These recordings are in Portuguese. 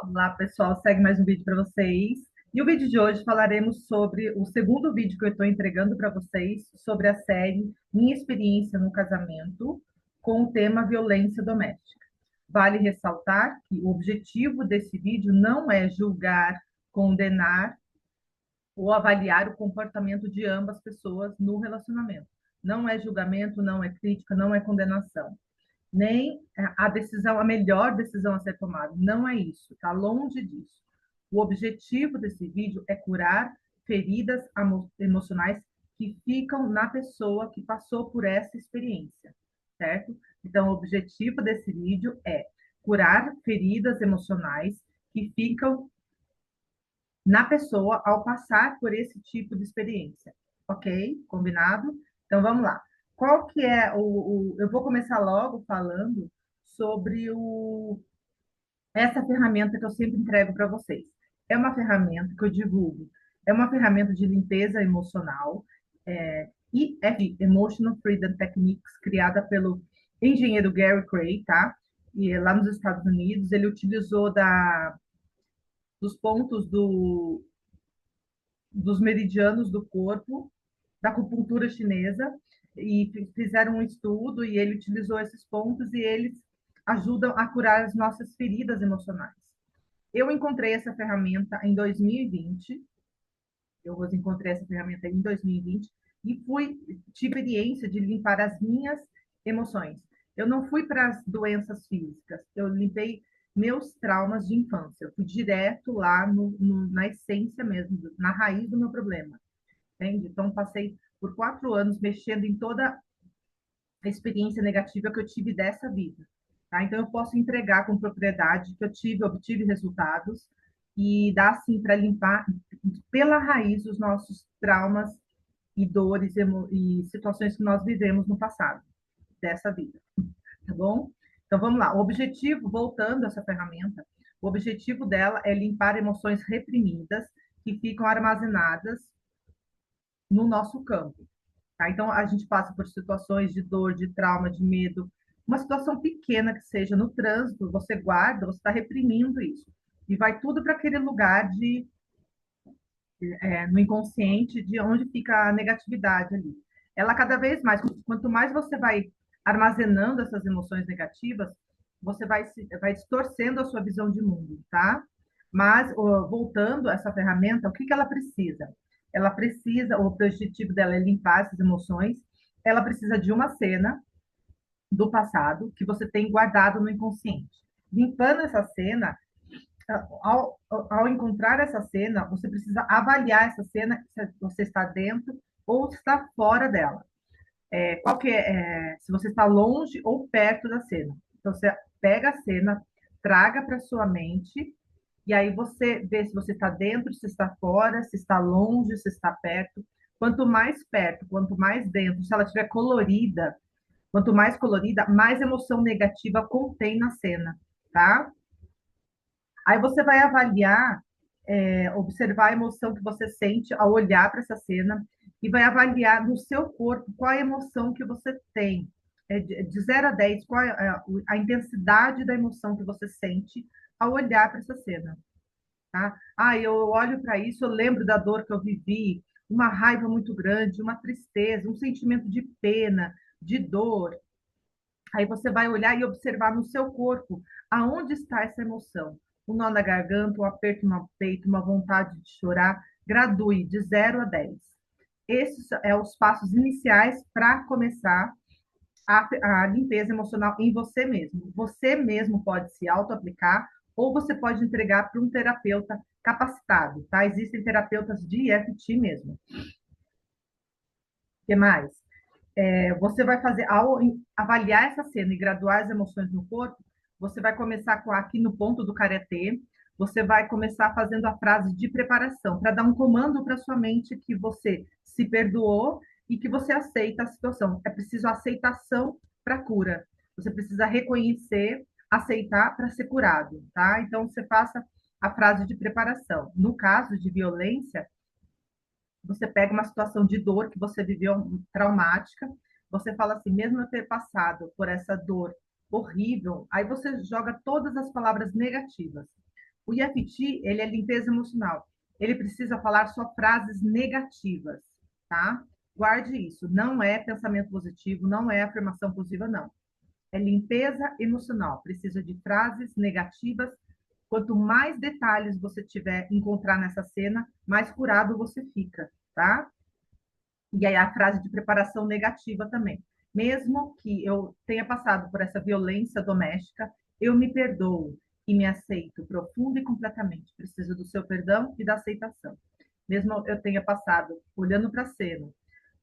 Olá, pessoal, segue mais um vídeo para vocês. E o vídeo de hoje falaremos sobre o segundo vídeo que eu estou entregando para vocês sobre a série Minha Experiência no Casamento, com o tema violência doméstica. Vale ressaltar que o objetivo desse vídeo não é julgar, condenar ou avaliar o comportamento de ambas pessoas no relacionamento. Não é julgamento, não é crítica, não é condenação, nem a decisão, a melhor decisão a ser tomada. Não é isso, está longe disso. O objetivo desse vídeo é curar feridas emocionais que ficam na pessoa que passou por essa experiência, certo? Então, o objetivo desse vídeo é curar feridas emocionais que ficam na pessoa ao passar por esse tipo de experiência, ok? Combinado? Então, vamos lá. Qual que é eu vou começar logo falando sobre essa ferramenta que eu sempre entrego para vocês. É uma ferramenta que eu divulgo. É uma ferramenta de limpeza emocional, EF, Emotional Freedom Techniques, criada pelo engenheiro Gary Cray, tá? E lá nos Estados Unidos, ele utilizou dos pontos dos meridianos do corpo, da acupuntura chinesa, e fizeram um estudo e ele utilizou esses pontos e eles ajudam a curar as nossas feridas emocionais. Eu encontrei essa ferramenta em 2020, eu encontrei essa ferramenta em 2020 e tive experiência de limpar as minhas emoções. Eu não fui para as doenças físicas, eu limpei meus traumas de infância. Eu fui direto lá na essência mesmo, na raiz do meu problema. Entende? Então, passei por 4 anos mexendo em toda a experiência negativa que eu tive dessa vida. Tá? Então, eu posso entregar com propriedade que obtive resultados e dá, assim, para limpar pela raiz os nossos traumas e dores e situações que nós vivemos no passado dessa vida. Tá bom? Então, vamos lá. O objetivo, voltando a essa ferramenta, o objetivo dela é limpar emoções reprimidas que ficam armazenadas no nosso campo. Tá? Então, a gente passa por situações de dor, de trauma, de medo. Uma situação pequena que seja no trânsito, você guarda, você está reprimindo isso. E vai tudo para aquele lugar no inconsciente, de onde fica a negatividade ali. Ela cada vez mais, quanto mais você vai armazenando essas emoções negativas, você vai distorcendo a sua visão de mundo, tá? Mas, voltando a essa ferramenta, o que que ela precisa? Ela precisa, o objetivo dela é limpar essas emoções, ela precisa de uma cena do passado que você tem guardado no inconsciente. Limpando essa cena, ao encontrar essa cena, você precisa avaliar essa cena, se você está dentro ou está fora dela. Se você está longe ou perto da cena. Então, você pega a cena, traga para sua mente, e aí você vê se você está dentro, se está fora, se está longe, se está perto. Quanto mais perto, quanto mais dentro, se ela estiver colorida, quanto mais colorida, mais emoção negativa contém na cena, tá? Aí você vai avaliar, observar a emoção que você sente ao olhar para essa cena e vai avaliar no seu corpo qual é a emoção que você tem. De 0 a 10, qual é a intensidade da emoção que você sente ao olhar para essa cena. Tá? Ah, eu olho para isso, eu lembro da dor que eu vivi, uma raiva muito grande, uma tristeza, um sentimento de pena, de dor. Aí você vai olhar e observar no seu corpo aonde está essa emoção. Um nó na garganta, um aperto no peito, uma vontade de chorar. Gradue de 0 a 10. Esses são os passos iniciais para começar a limpeza emocional em você mesmo. Você mesmo pode se auto-aplicar ou você pode entregar para um terapeuta capacitado, tá? Existem terapeutas de EFT mesmo. O que mais? Você vai fazer, ao avaliar essa cena e graduar as emoções no corpo, você vai começar aqui no ponto do karatê, você vai começar fazendo a frase de preparação, para dar um comando para sua mente que você se perdoou e que você aceita a situação. É preciso aceitação para cura. Você precisa reconhecer, aceitar para ser curado, tá? Então, você faça a frase de preparação. No caso de violência, você pega uma situação de dor que você viveu traumática, você fala assim, mesmo eu ter passado por essa dor horrível, aí você joga todas as palavras negativas. O EFT, ele é limpeza emocional. Ele precisa falar só frases negativas, tá? Guarde isso. Não é pensamento positivo, não é afirmação positiva, não. É limpeza emocional. Precisa de frases negativas. Quanto mais detalhes você tiver encontrar nessa cena, mais curado você fica, tá? E aí a frase de preparação negativa também. Mesmo que eu tenha passado por essa violência doméstica, eu me perdoo e me aceito profunda e completamente. Preciso do seu perdão e da aceitação. Mesmo eu tenha passado, olhando para a cena,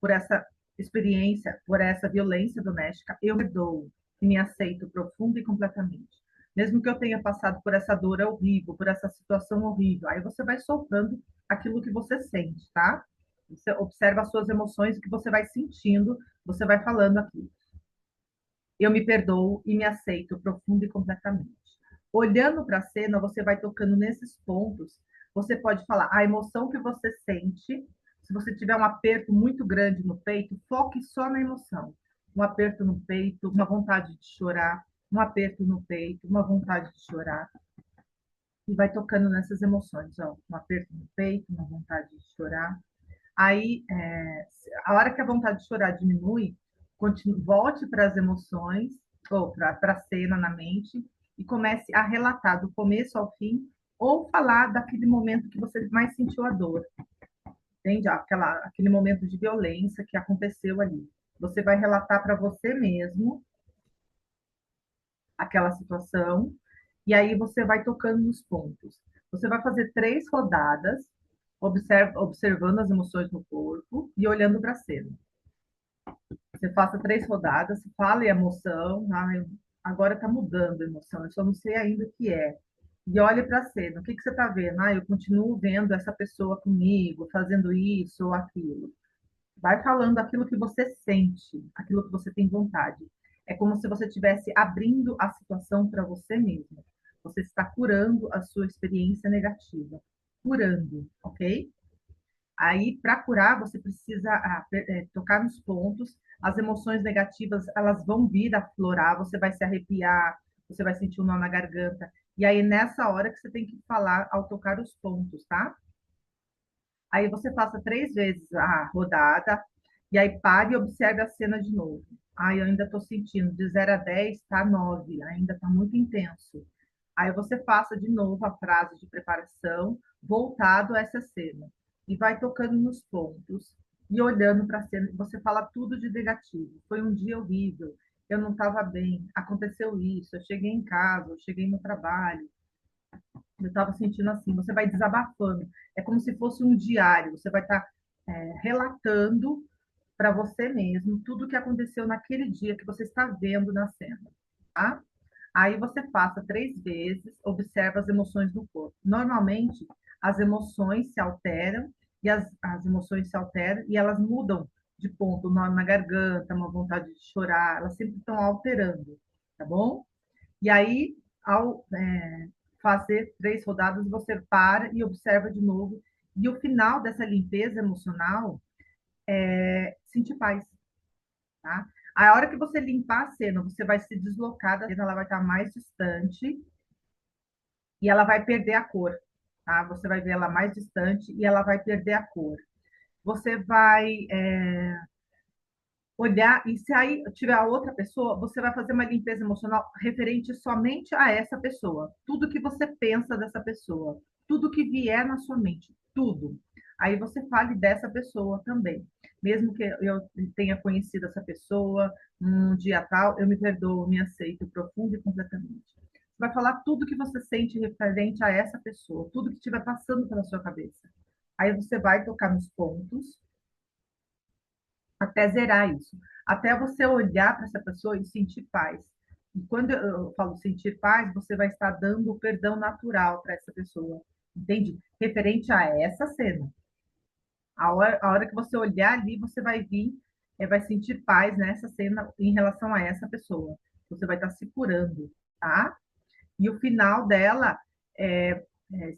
por essa experiência, por essa violência doméstica, eu me perdoo e me aceito profunda e completamente. Mesmo que eu tenha passado por essa dor horrível, por essa situação horrível, aí você vai soltando aquilo que você sente, tá? Você observa as suas emoções, o que você vai sentindo, você vai falando aqui. Eu me perdoo e me aceito profundo e completamente. Olhando para a cena, você vai tocando nesses pontos. Você pode falar a emoção que você sente. Se você tiver um aperto muito grande no peito, foque só na emoção. Um aperto no peito, uma vontade de chorar, um aperto no peito, uma vontade de chorar. E vai tocando nessas emoções, ó. Um aperto no peito, uma vontade de chorar. Aí, a hora que a vontade de chorar diminui, volte para as emoções, ou para a cena na mente, e comece a relatar do começo ao fim, ou falar daquele momento que você mais sentiu a dor, entende? Aquele momento de violência que aconteceu ali. Você vai relatar para você mesmo aquela situação, e aí você vai tocando nos pontos. Você vai fazer 3 rodadas, observando as emoções no corpo e olhando para a cena. Você faça 3 rodadas, fale a emoção, agora está mudando a emoção, eu só não sei ainda o que é. E olhe para a cena, o que você está vendo? Eu continuo vendo essa pessoa comigo, fazendo isso ou aquilo. Vai falando aquilo que você sente, aquilo que você tem vontade. É como se você estivesse abrindo a situação para você mesmo. Você está curando a sua experiência negativa. Curando, ok? Aí, para curar, você precisa tocar nos pontos. As emoções negativas, elas vão vir aflorar, você vai se arrepiar, você vai sentir um nó na garganta. E aí, nessa hora que você tem que falar ao tocar os pontos, tá? Aí você faça 3 vezes a rodada, e aí pare e observe a cena de novo. Eu ainda estou sentindo, de 0 a 10, está 9, ainda está muito intenso. Aí você faça de novo a frase de preparação, voltado a essa cena. E vai tocando nos pontos, e olhando para a cena, você fala tudo de negativo. Foi um dia horrível, eu não estava bem, aconteceu isso, eu cheguei em casa, eu cheguei no trabalho, eu estava sentindo assim, você vai desabafando. É como se fosse um diário, você vai estar relatando para você mesmo tudo o que aconteceu naquele dia que você está vendo na cena, tá? Aí você faça 3 vezes, observa as emoções do corpo. Normalmente, as emoções se alteram e as emoções se alteram e elas mudam de ponto, nó na garganta, uma vontade de chorar, elas sempre estão alterando, tá bom? E aí, ao fazer 3 rodadas, você para e observa de novo. E o final dessa limpeza emocional é sentir paz, tá? A hora que você limpar a cena, você vai se deslocar da cena, ela vai estar mais distante e ela vai perder a cor, tá? Você vai ver ela mais distante e ela vai perder a cor. Você vai olhar, e se aí tiver a outra pessoa, você vai fazer uma limpeza emocional referente somente a essa pessoa. Tudo que você pensa dessa pessoa, tudo que vier na sua mente, tudo. Aí você fale dessa pessoa também. Mesmo que eu tenha conhecido essa pessoa num dia tal, eu me perdoo, me aceito profundo e completamente. Você vai falar tudo que você sente referente a essa pessoa, tudo que estiver passando pela sua cabeça. Aí você vai tocar nos pontos até zerar isso, até você olhar para essa pessoa e sentir paz. E quando eu falo sentir paz, você vai estar dando o perdão natural para essa pessoa, entende? Referente a essa cena. A hora que você olhar ali, você vai vir, vai sentir paz nessa cena em relação a essa pessoa. Você vai estar se curando, tá? E o final dela,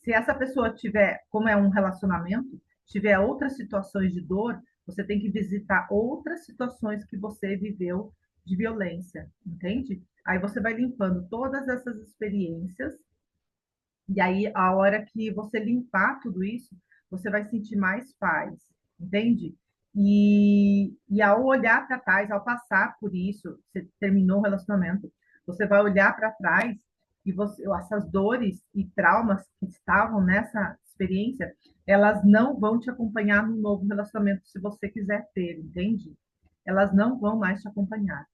se essa pessoa tiver, como é um relacionamento, tiver outras situações de dor, você tem que visitar outras situações que você viveu de violência, entende? Aí você vai limpando todas essas experiências E aí, a hora que você limpar tudo isso, você vai sentir mais paz, entende? E ao olhar para trás, ao passar por isso, você terminou o relacionamento, você vai olhar para trás e essas dores e traumas que estavam nessa experiência, elas não vão te acompanhar no novo relacionamento se você quiser ter, entende? Elas não vão mais te acompanhar.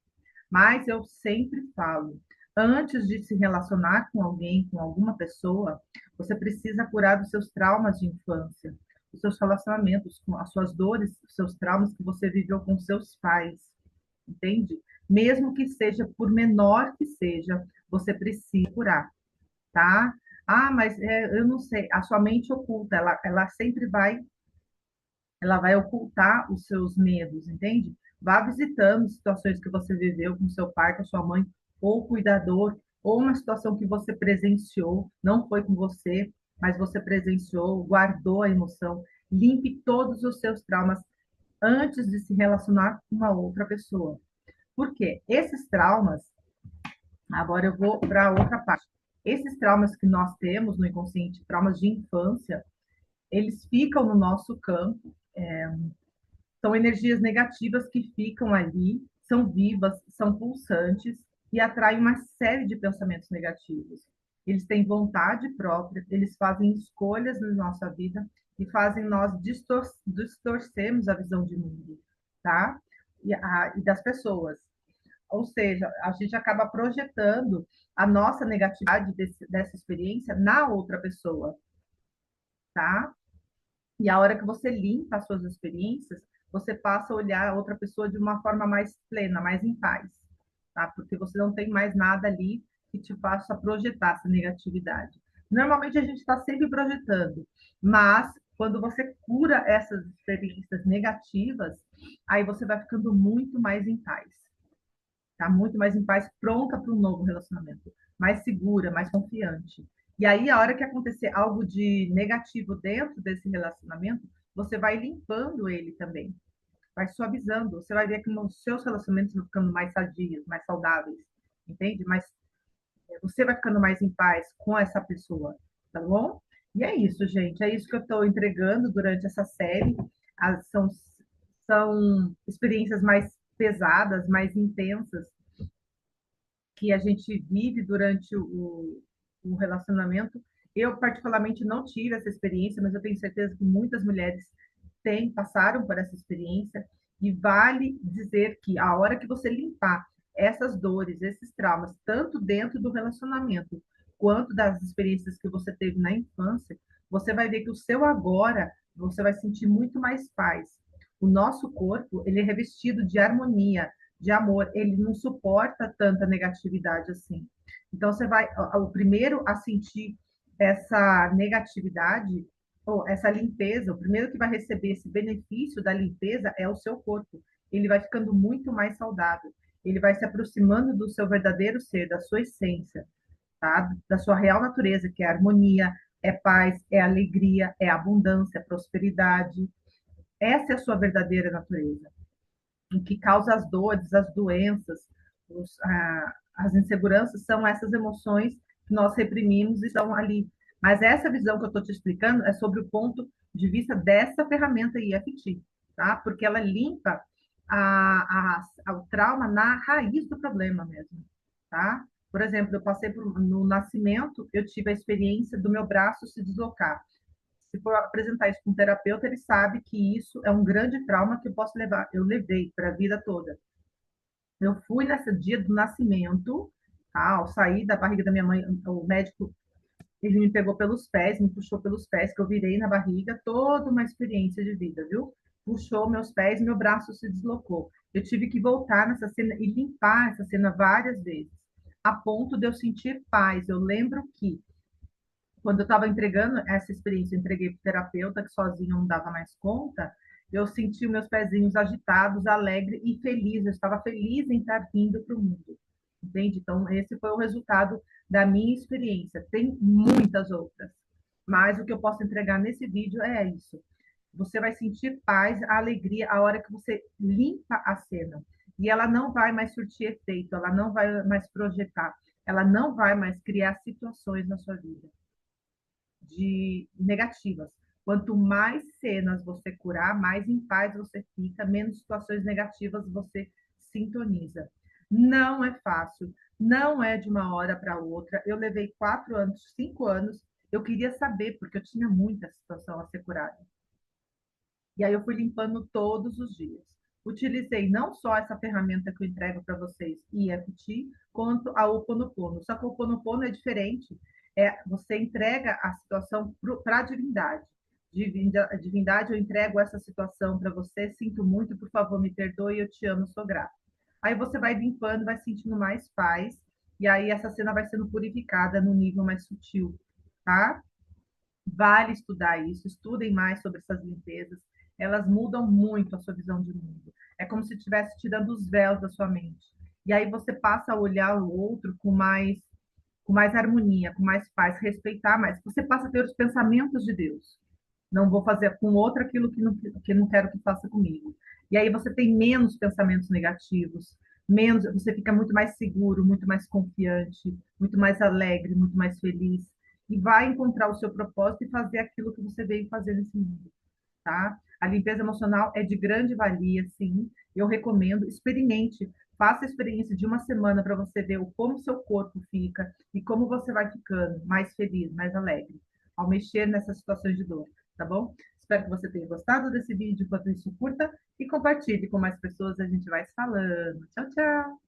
Mas eu sempre falo, antes de se relacionar com alguém, com alguma pessoa, você precisa curar dos seus traumas de infância, dos seus relacionamentos, com as suas dores, os seus traumas que você viveu com seus pais, entende? Mesmo que seja por menor que seja, você precisa curar, tá? Ah, mas eu não sei, a sua mente oculta, ela sempre ela vai ocultar os seus medos, entende? Vá visitando situações que você viveu com seu pai, com sua mãe, ou cuidador, ou uma situação que você presenciou, não foi com você, mas você presenciou, guardou a emoção. Limpe todos os seus traumas antes de se relacionar com uma outra pessoa. Por quê? Esses traumas, agora eu vou para outra parte. Esses traumas que nós temos no inconsciente, traumas de infância, eles ficam no nosso campo, são energias negativas que ficam ali, são vivas, são pulsantes e atraem uma série de pensamentos negativos. Eles têm vontade própria, eles fazem escolhas na nossa vida e fazem nós distorcermos a visão de mundo, tá? E das pessoas. Ou seja, a gente acaba projetando a nossa negatividade dessa experiência na outra pessoa, tá? E a hora que você limpa as suas experiências, você passa a olhar a outra pessoa de uma forma mais plena, mais em paz, tá? Porque você não tem mais nada ali que te faça projetar essa negatividade. Normalmente a gente está sempre projetando, mas quando você cura essas experiências negativas, aí você vai ficando muito mais em paz, tá? Muito mais em paz, pronta para um novo relacionamento, mais segura, mais confiante. E aí, a hora que acontecer algo de negativo dentro desse relacionamento, você vai limpando ele também, vai suavizando. Você vai ver que os seus relacionamentos vão ficando mais sadios, mais saudáveis, entende? Mas você vai ficando mais em paz com essa pessoa, tá bom? E é isso, gente. É isso que eu estou entregando durante essa série. São experiências mais pesadas, mais intensas, que a gente vive durante o relacionamento. Eu, particularmente, não tive essa experiência, mas eu tenho certeza que muitas mulheres passaram por essa experiência. E vale dizer que a hora que você limpar essas dores, esses traumas, tanto dentro do relacionamento, quanto das experiências que você teve na infância, você vai ver que o seu agora, você vai sentir muito mais paz. O nosso corpo, ele é revestido de harmonia, de amor, ele não suporta tanta negatividade assim. Então, você vai, o primeiro a sentir essa negatividade, ou essa limpeza, o primeiro que vai receber esse benefício da limpeza é o seu corpo. Ele vai ficando muito mais saudável. Ele vai se aproximando do seu verdadeiro ser, da sua essência, tá? Da sua real natureza, que é harmonia, é paz, é alegria, é abundância, é prosperidade. Essa é a sua verdadeira natureza, o que causa as dores, as doenças, as inseguranças são essas emoções que nós reprimimos e estão ali. Mas essa visão que eu estou te explicando é sobre o ponto de vista dessa ferramenta EFT, tá? Porque ela limpa o trauma na raiz do problema mesmo, tá? Por exemplo, no nascimento, eu tive a experiência do meu braço se deslocar. Se for apresentar isso para um terapeuta, ele sabe que isso é um grande trauma que eu posso levar, eu levei para a vida toda. Eu fui nesse dia do nascimento, tá? Ao sair da barriga da minha mãe, o médico, ele me pegou pelos pés, me puxou pelos pés, que eu virei na barriga, toda uma experiência de vida, viu? Puxou meus pés, meu braço se deslocou. Eu tive que voltar nessa cena e limpar essa cena várias vezes, a ponto de eu sentir paz. Eu lembro que quando eu estava entregando essa experiência, eu entreguei para o terapeuta, que sozinho não dava mais conta, eu senti meus pezinhos agitados, alegre e feliz. Eu estava feliz em estar vindo para o mundo. Entende? Então, esse foi o resultado da minha experiência. Tem muitas outras, mas o que eu posso entregar nesse vídeo é isso. Você vai sentir paz, alegria a hora que você limpa a cena. E ela não vai mais surtir efeito, ela não vai mais projetar, ela não vai mais criar situações na sua vida. de negativas. Quanto mais cenas você curar, mais em paz você fica, menos situações negativas você sintoniza. Não é fácil, não é de uma hora para outra. Eu levei 4 anos, 5 anos. Eu queria saber, porque eu tinha muita situação a ser curada. E aí eu fui limpando todos os dias. Utilizei não só essa ferramenta que eu entrego para vocês, EFT, quanto a Ho Oponopono. Só que o Ho Oponopono é diferente. Você entrega a situação para a divindade. Divindade, eu entrego essa situação para você, sinto muito, por favor, me perdoe, eu te amo, sou grata. Aí você vai limpando, vai sentindo mais paz, e aí essa cena vai sendo purificada no nível mais sutil, tá? Vale estudar isso, estudem mais sobre essas limpezas, elas mudam muito a sua visão de mundo. É como se estivesse tirando os véus da sua mente. E aí você passa a olhar o outro com mais harmonia, com mais paz, respeitar mais. Você passa a ter os pensamentos de Deus. Não vou fazer com outro aquilo que não quero que faça comigo. E aí você tem menos pensamentos negativos, menos, você fica muito mais seguro, muito mais confiante, muito mais alegre, muito mais feliz e vai encontrar o seu propósito e fazer aquilo que você veio fazer nesse mundo, tá? A limpeza emocional é de grande valia, sim. Eu recomendo, experimente, faça a experiência de uma semana para você ver como seu corpo fica e como você vai ficando mais feliz, mais alegre, ao mexer nessas situações de dor, tá bom? Espero que você tenha gostado desse vídeo. Enquanto isso, curta e compartilhe com mais pessoas. A gente vai se falando. Tchau, tchau!